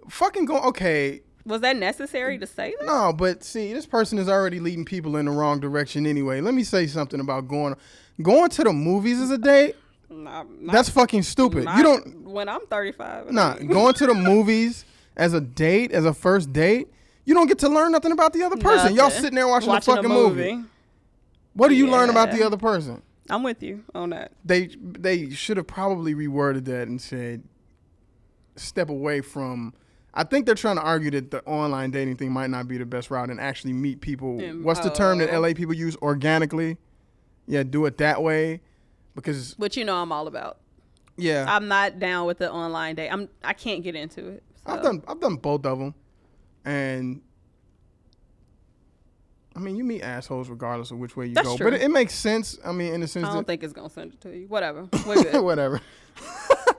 Fucking go... Okay. Was that necessary to say that? No, but see, this person is already leading people in the wrong direction anyway. Let me say something about going to the movies as a date. That's fucking stupid. You don't... When I'm 35. Going to the movies as a date, as a first date... You don't get to learn nothing about the other person. Nothing. Y'all sitting there watching a fucking movie. What do you learn about the other person? I'm with you on that. They should have probably reworded that and said, step away from... I think they're trying to argue that the online dating thing might not be the best route and actually meet people. What's the term that LA people use? Organically. Yeah, do it that way. Because... Which you know I'm all about. Yeah. I'm not down with the online date. I can't get into it. So. I've done both of them. And I mean, you meet assholes regardless of which way you go. True. But it makes sense. I mean, in the sense I don't think it's gonna send it to you. Whatever. We're good. Whatever.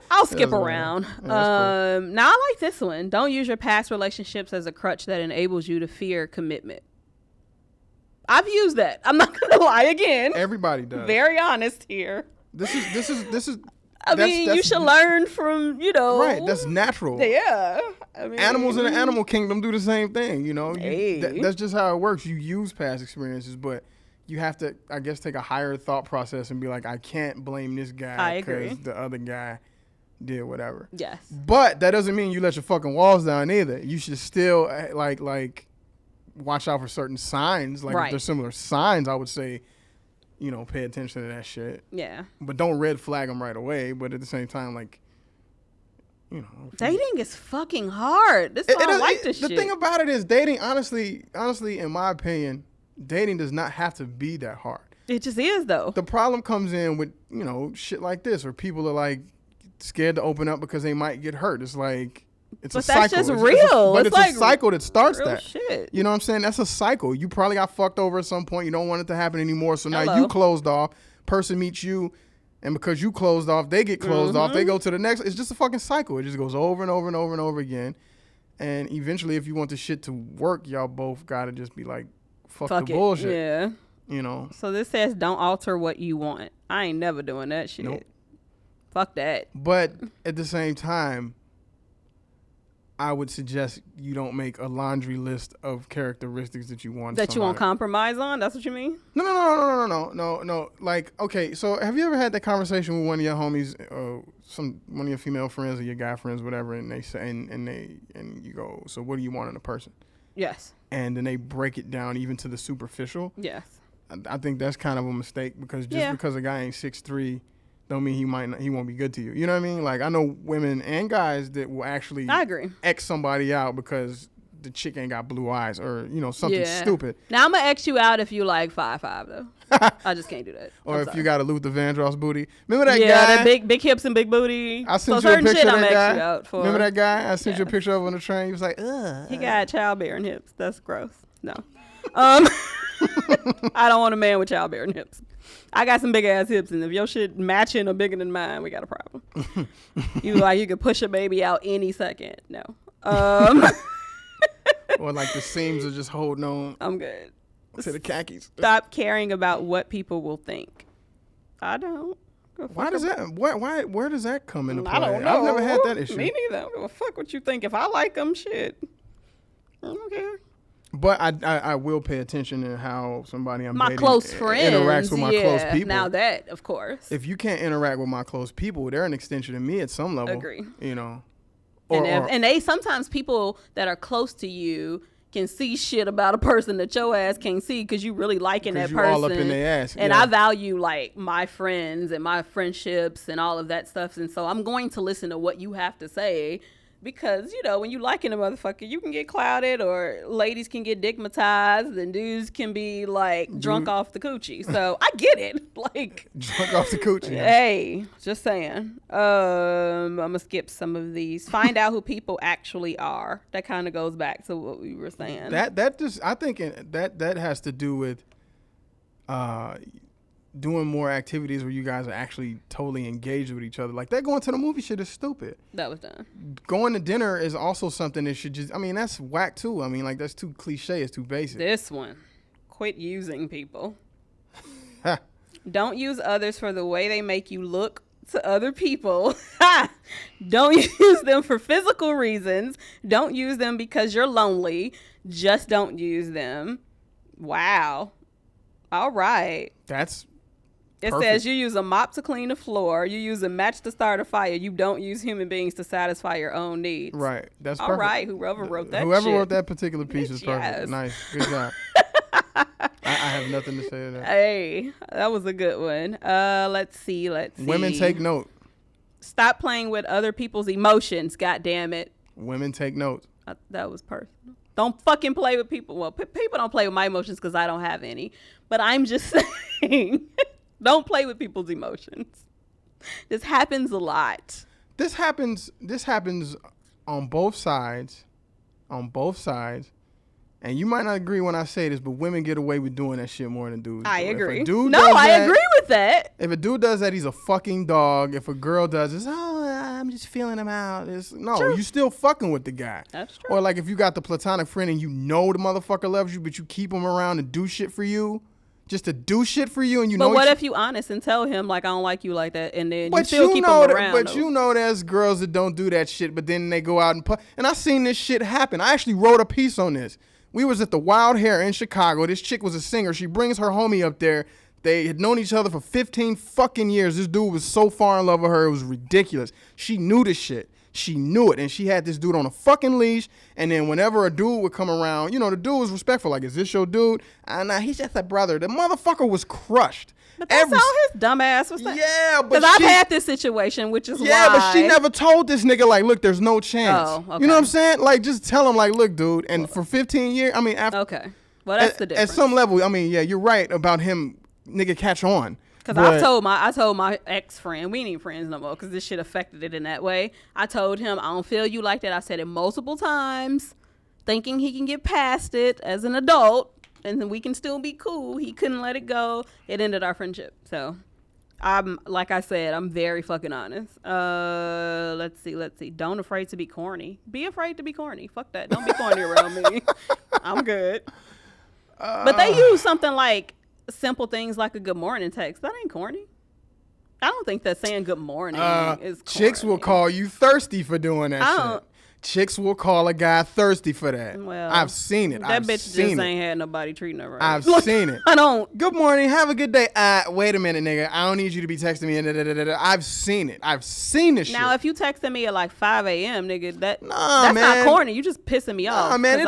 I'll skip around. Cool. Now I like this one. Don't use your past relationships as a crutch that enables you to fear commitment. I've used that. I'm not gonna lie again. Everybody does. Very honest here. This is. I mean, you should learn from, Right, that's natural. Yeah. I mean, animals in the animal kingdom do the same thing, Hey. That's just how it works. You use past experiences, but you have to, I guess, take a higher thought process and be like, I can't blame this guy because the other guy did whatever. Yes. But that doesn't mean you let your fucking walls down either. You should still, like watch out for certain signs. Like, if there's similar signs, I would say, pay attention to that shit. Yeah. But don't red flag them right away. But at the same time, like, dating is fucking hard. I don't like this shit. The thing about it is dating, honestly, in my opinion, dating does not have to be that hard. It just is, though. The problem comes in with, shit like this, where people are, like, scared to open up because they might get hurt. It's like... It's a cycle. But that's just real. It's a cycle that starts real that. Shit. You know what I'm saying? That's a cycle. You probably got fucked over at some point. You don't want it to happen anymore. So now you closed off. Person meets you. And because you closed off, they get closed off. They go to the next. It's just a fucking cycle. It just goes over and over and over and over again. And eventually, if you want the shit to work, y'all both got to just be like, fuck the bullshit. Yeah. You know? So this says don't alter what you want. I ain't never doing that shit. Nope. Fuck that. But at the same time, I would suggest you don't make a laundry list of characteristics that you want. That you won't compromise on? That's what you mean? No. Like, okay, so have you ever had that conversation with one of your homies, one of your female friends or your guy friends, whatever, and they say, and you go, so what do you want in a person? Yes. And then they break it down even to the superficial. Yes. I think that's kind of a mistake because because a guy ain't 6'3", don't mean he won't be good to you. You know what I mean? Like, I know women and guys that will actually I agree. X somebody out because the chick ain't got blue eyes or, you know, something stupid. Now, I'm going to X you out if you like 5'5", though. I just can't do that. Or if you got a Luther Vandross booty. Remember that guy? Yeah, that big hips and big booty. I sent you a picture of that guy. You out for. Remember that guy? I sent you a picture of on the train. He was like, ugh. He got childbearing hips. That's gross. No. I don't want a man with childbearing hips. I got some big ass hips, and if your shit matching or bigger than mine, we got a problem. You could push a baby out any second. No. Or like the seams are just holding on. I'm good. To the khakis. Stop caring about what people will think. I don't. Why does that? Where does that come into play? I don't know. I've never had that issue. Me neither. I don't give a fuck what you think. If I like them, shit. I don't care. But I will pay attention to how somebody I'm my dating close friends interacts with my close people. Now that, of course. If you can't interact with my close people, they're an extension of me at some level. Agree. You know. And they sometimes people that are close to you can see shit about a person that your ass can't see because you really liking that person. All up in their ass. And I value like my friends and my friendships and all of that stuff. And so I'm going to listen to what you have to say. Because, you know, when you liking a motherfucker, you can get clouded or ladies can get digmatized and dudes can be, like, drunk off the coochie. So I get it. Like, drunk off the coochie. Hey, just saying. I'm going to skip some of these. Find out who people actually are. That kind of goes back to what we were saying. That just, I think that has to do with doing more activities where you guys are actually totally engaged with each other. Like, that going to the movie shit is stupid. That was done. Going to dinner is also something that should just, I mean, that's whack too. I mean, like, that's too cliche. It's too basic. This one. Quit using people. Don't use others for the way they make you look to other people. Don't use them for physical reasons. Don't use them because you're lonely. Just don't use them. Wow. All right. That's It perfect. says you use a mop to clean the floor. You use a match to start a fire. You don't use human beings to satisfy your own needs. Right. That's all perfect. right. Whoever wrote that Whoever shit. wrote that particular piece is perfect. Yes. Nice. Good job. I have nothing to say to that. Hey, that was a good one. Let's see. Women take note. Stop playing with other people's emotions. God damn it. Women take note. That was personal. Don't fucking play with people. Well, people don't play with my emotions because I don't have any. But I'm just saying, don't play with people's emotions. This happens a lot. This happens on both sides. On both sides. And you might not agree when I say this, but women get away with doing that shit more than dudes. I agree. I agree with that. If a dude does that, he's a fucking dog. If a girl does this, I'm just feeling him out. True. You still fucking with the guy. That's true. Or like if you got the platonic friend and you know the motherfucker loves you, but you keep him around to do shit for you, just to do shit for you, and you know. But what if you honest and tell him like I don't like you like that, and then you still keep him around? But you know, there's girls that don't do that shit, but then they go out and I seen this shit happen. I actually wrote a piece on this. We was at the Wild Hare in Chicago. This chick was a singer. She brings her homie up there. They had known each other for 15 fucking years. This dude was so far in love with her. It was ridiculous. She knew this shit. She knew it. And she had this dude on a fucking leash. And then whenever a dude would come around, you know, the dude was respectful. Like, is this your dude? Nah, he's just a brother. The motherfucker was crushed. But that's all his dumb ass was saying. Yeah, but because I've had this situation, which is why. Yeah, but she never told this nigga, like, look, there's no chance. Oh, okay. You know what I'm saying? Like, just tell him, like, look, dude. And for 15 years, I mean, after. Okay. Well, that's the difference. At some level, I mean, yeah, you're right about him, nigga, catch on. Because I told my ex-friend, we ain't even friends no more because this shit affected it in that way. I told him, I don't feel you like that. I said it multiple times, thinking he can get past it as an adult and then we can still be cool. He couldn't let it go. It ended our friendship. So I'm like I said, I'm very fucking honest. Let's see. Don't afraid to be corny. Be afraid to be corny. Fuck that. Don't be corny around me. I'm good. But they use something like simple things like a good morning text. That ain't corny. I don't think that saying good morning is corny. Chicks will call you thirsty for doing that shit. Chicks will call a guy thirsty for that. Well, I've seen it. That bitch just ain't had nobody treating her right. I've seen it. I don't. Good morning. Have a good day. Wait a minute, nigga. I don't need you to be texting me. I've seen it. I've seen this shit. Now, if you texting me at like 5 a.m., nigga, that's not corny. You just pissing me off. Nah, man.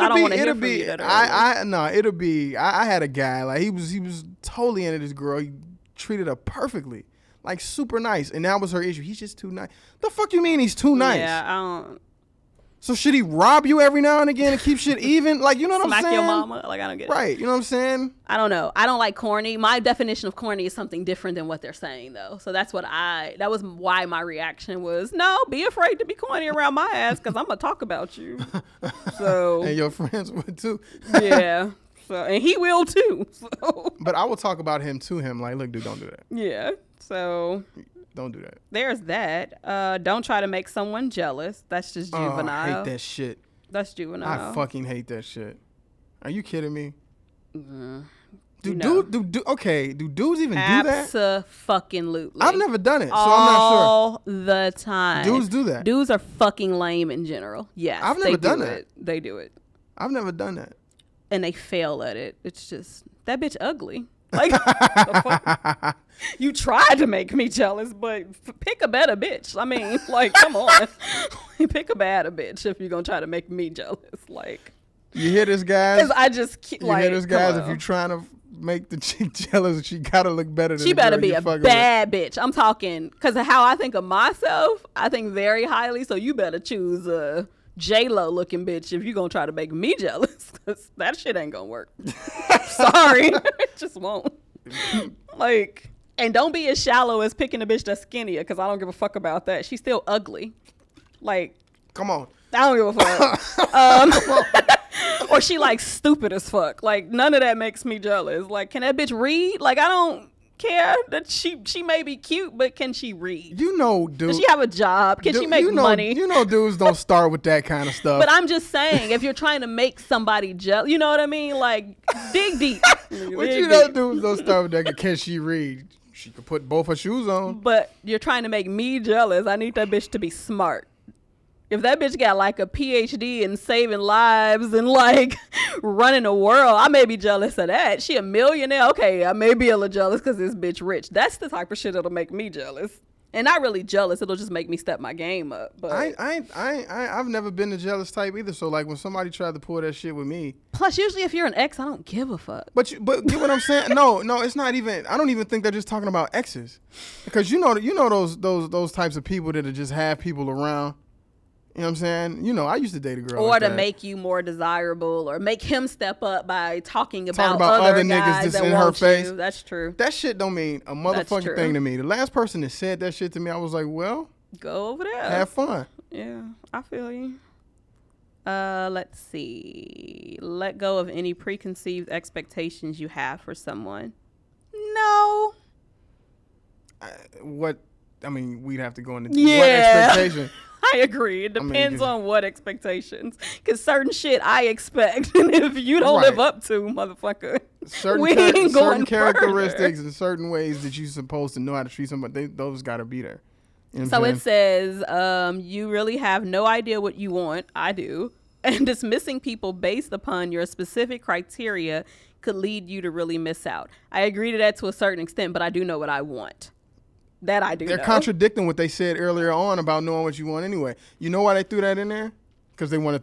It'll be. I had a guy, like, he was totally into this girl. He treated her perfectly. Like, super nice. And that was her issue. He's just too nice. The fuck you mean he's too nice? Yeah, I don't. So should he rob you every now and again and keep shit even? Like, you know what I'm saying? Smack your mama? Like, I don't get it. Right. You know what I'm saying? I don't know. I don't like corny. My definition of corny is something different than what they're saying, though. So that was why my reaction was, no, be afraid to be corny around my ass because I'm going to talk about you. So. And your friends would too. Yeah. So, and he will too. So. But I will talk about him to him. Like, look, dude, don't do that. Yeah. So. Don't do that. There's that. Don't try to make someone jealous. That's just juvenile. I hate that shit. That's juvenile. I fucking hate that shit. Are you kidding me? Mm-hmm. Do dudes even do that? Abso-fucking-lutely. I've never done it, so all I'm not sure. All the time. Dudes do that. Dudes are fucking lame in general. Yes, I've never done that. They do it. I've never done that. And they fail at it. It's just, that bitch ugly. Like, the fuck? You tried to make me jealous, but pick a better bitch. I mean, like, come on. Pick a better bitch if you're going to try to make me jealous. Like, you hear this, guys? Because I just, you hear this, guys? If you're trying to make the chick jealous, she got to look better than she the better girl be you a fucking bad with. bitch. I'm talking, because of how I think of myself, I think very highly, so you better choose a J-Lo looking bitch if you're going to try to make me jealous, because that shit ain't going to work. Sorry. It just won't. Like, and don't be as shallow as picking a bitch that's skinnier, because I don't give a fuck about that. She's still ugly. Like, come on. I don't give a fuck. Or she like stupid as fuck. Like, none of that makes me jealous. Like, can that bitch read? Like, I don't care that she may be cute, but can she read? You know, dude. Does she have a job? Can she make money? You know, dudes don't start with that kind of stuff. But I'm just saying, if you're trying to make somebody jealous, you know what I mean? Like, dig deep. But you know, dudes don't start with that. Can she read? She could put both her shoes on. But you're trying to make me jealous. I need that bitch to be smart. If that bitch got like a PhD in saving lives and like running the world, I may be jealous of that. She a millionaire. Okay, I may be a little jealous because this bitch rich. That's the type of shit that'll make me jealous. And not really jealous. It'll just make me step my game up. But I've never been the jealous type either. So like when somebody tried to pull that shit with me. Plus, usually if you're an ex, I don't give a fuck. But get what I'm saying? No, it's not even. I don't even think they're just talking about exes, because you know those types of people that just have people around. You know what I'm saying? You know, I used to date a girl. Or like to that. make you more desirable, or make him step up by talking about other niggas guys just that in want her face. you. That's true. That shit don't mean a motherfucking thing to me. The last person that said that shit to me, I was like, well, go over there. Have fun. Yeah, I feel you. Let's see. Let go of any preconceived expectations you have for someone. No. We'd have to go into what expectation. I agree. It depends on what expectations. Because certain shit I expect. And if you don't live up to, motherfucker, certain characteristics and certain ways that you're supposed to know how to treat somebody, those got to be there. You know so it says, you really have no idea what you want. I do. And dismissing people based upon your specific criteria could lead you to really miss out. I agree to that to a certain extent, but I do know what I want. That I do. They're contradicting what they said earlier on about knowing what you want anyway. You know why they threw that in there? Because they wanted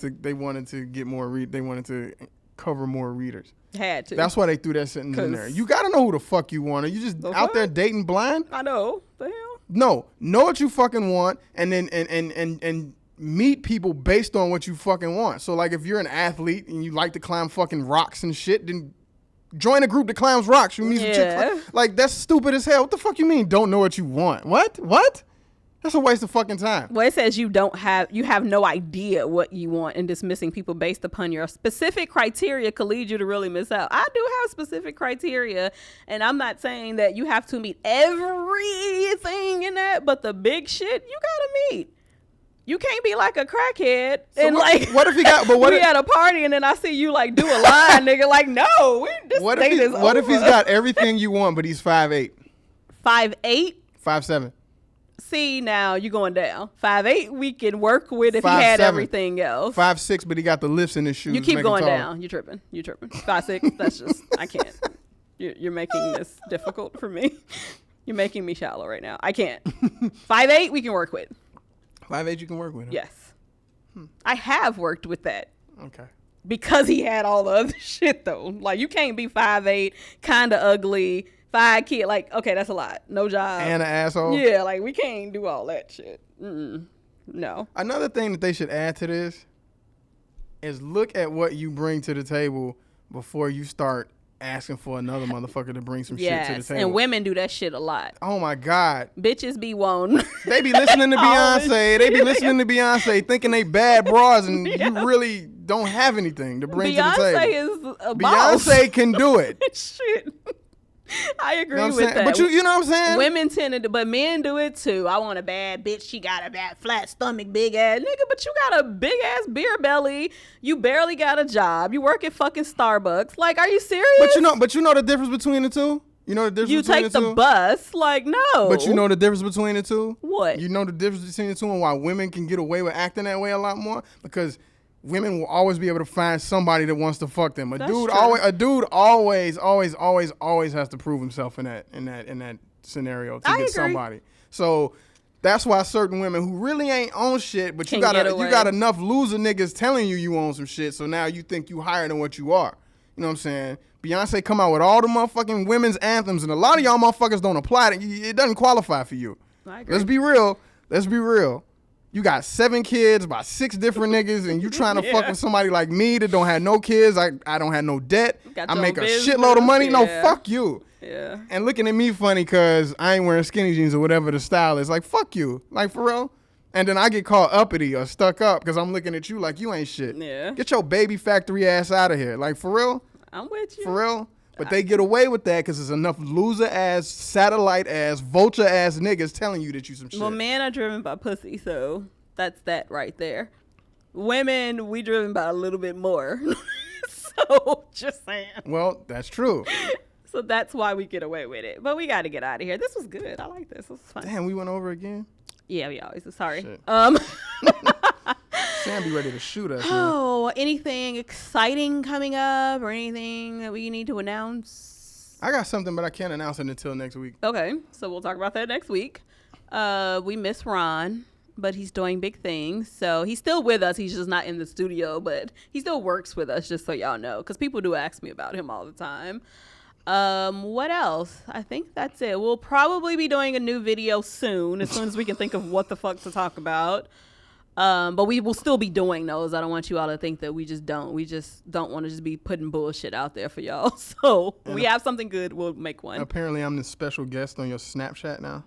to get more they wanted to cover more readers. Had to. That's why they threw that sentence in there. You got to know who the fuck you want. Are you just out there dating blind? I know. The hell? No. Know what you fucking want, and then and meet people based on what you fucking want. So like if you're an athlete and you like to climb fucking rocks and shit, then join a group that climbs rocks. You meet some chicks. Like, that's stupid as hell. What the fuck you mean don't know what you want? What? That's a waste of fucking time. Well, it says you have no idea what you want, and dismissing people based upon your specific criteria could lead you to really miss out. I do have specific criteria, and I'm not saying that you have to meet everything in that, but the big shit you gotta meet. You can't be like a crackhead and what if he got? But what we if, at a party and then I see you like do a line, nigga? Like no, what if he's got everything you want, but he's 5'8", 5'8", 5'7"? See, now you're going down. 5'8", we can work with if he 5'7". had everything else. 5'6", but he got the lifts in his shoes. You keep going down. You're tripping. 5'6", that's just, I can't. You're making this difficult for me. You're making me shallow right now. I can't. 5'8", we can work with. 5'8", you can work with him? Yes. I have worked with that. Okay. Because he had all the other shit, though. Like, you can't be 5'8", kind of ugly, 5 kid. Like, okay, that's a lot. No job. And an asshole? Yeah, like, we can't do all that shit. No. Another thing that they should add to this is look at what you bring to the table before you start asking for another motherfucker to bring some shit to the table. And women do that shit a lot. Oh, my God. Bitches be wanting. They be listening to Beyonce. They be listening to Beyonce thinking they bad bras, and you really don't have anything to bring to the table. Beyonce is a boss. Beyonce can do it. Shit. I agree You know with that. But you know what I'm saying? Women tend to, but men do it too. I want a bad bitch. She got a bad flat stomach, big ass nigga. But you got a big ass beer belly. You barely got a job. You work at fucking Starbucks. Like, are you serious? But you know the difference between the two. You know the difference. You between take the the bus. Like, no. But you know the difference between the two. What? You know the difference between the two and why women can get away with acting that way a lot more, because women will always be able to find somebody that wants to fuck them. A dude always has to prove himself in that scenario to get somebody. So that's why certain women who really ain't on shit, but you got enough loser niggas telling you own some shit, so now you think you higher than what you are. You know what I'm saying? Beyonce come out with all the motherfucking women's anthems, and a lot of y'all motherfuckers don't apply it. It doesn't qualify for you. I agree. Let's be real. You got 7 kids by 6 different niggas, and you trying to fuck with somebody like me that don't have no kids. I don't have no debt. I make a shitload of money. No, fuck you. Yeah. And looking at me funny because I ain't wearing skinny jeans or whatever the style is. Like, fuck you. Like, for real. And then I get called uppity or stuck up because I'm looking at you like you ain't shit. Yeah. Get your baby factory ass out of here. Like, for real. I'm with you. For real. But they get away with that because there's enough loser ass, satellite ass, vulture ass niggas telling you that you some shit. Well, men are driven by pussy, so that's that right there. Women, we driven by a little bit more. So, just saying. Well, that's true. So that's why we get away with it. But we got to get out of here. This was good. I like this. This was fun. Damn, we went over again? Yeah, we always. Sorry. Shit. Sam be ready to shoot us. Oh, anything exciting coming up or anything that we need to announce? I got something, but I can't announce it until next week. Okay, so we'll talk about that next week. We miss Ron, but he's doing big things. So he's still with us. He's just not in the studio, but he still works with us, just so y'all know, because people do ask me about him all the time. What else? I think that's it. We'll probably be doing a new video soon as we can think of what the fuck to talk about. But we will still be doing those. I don't want you all to think that we just don't. We just don't want to just be putting bullshit out there for y'all. So we have something good, we'll make one. Apparently I'm the special guest on your Snapchat now.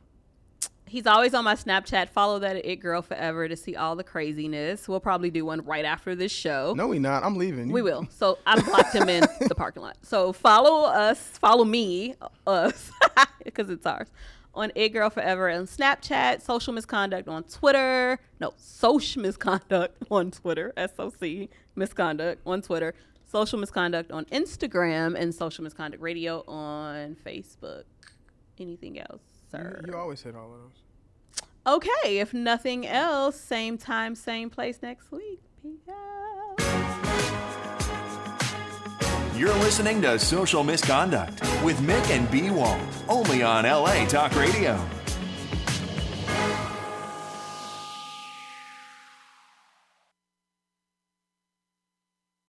He's always on my Snapchat. Follow that at itgirlforever to see all the craziness. We'll probably do one right after this show. No, we not. I'm leaving. We will. So I blocked him in the parking lot. So follow me, because it's ours, on itgirlforever on Snapchat, Social Misconduct on Twitter. No, Social Misconduct on Twitter. SOC Misconduct on Twitter. Social Misconduct on Instagram, and Social Misconduct Radio on Facebook. Anything else, sir? You always hit all of those. Okay, if nothing else, same time, same place next week. Peace out. You're listening to Social Misconduct with Mick and B. Walt, only on LA Talk Radio.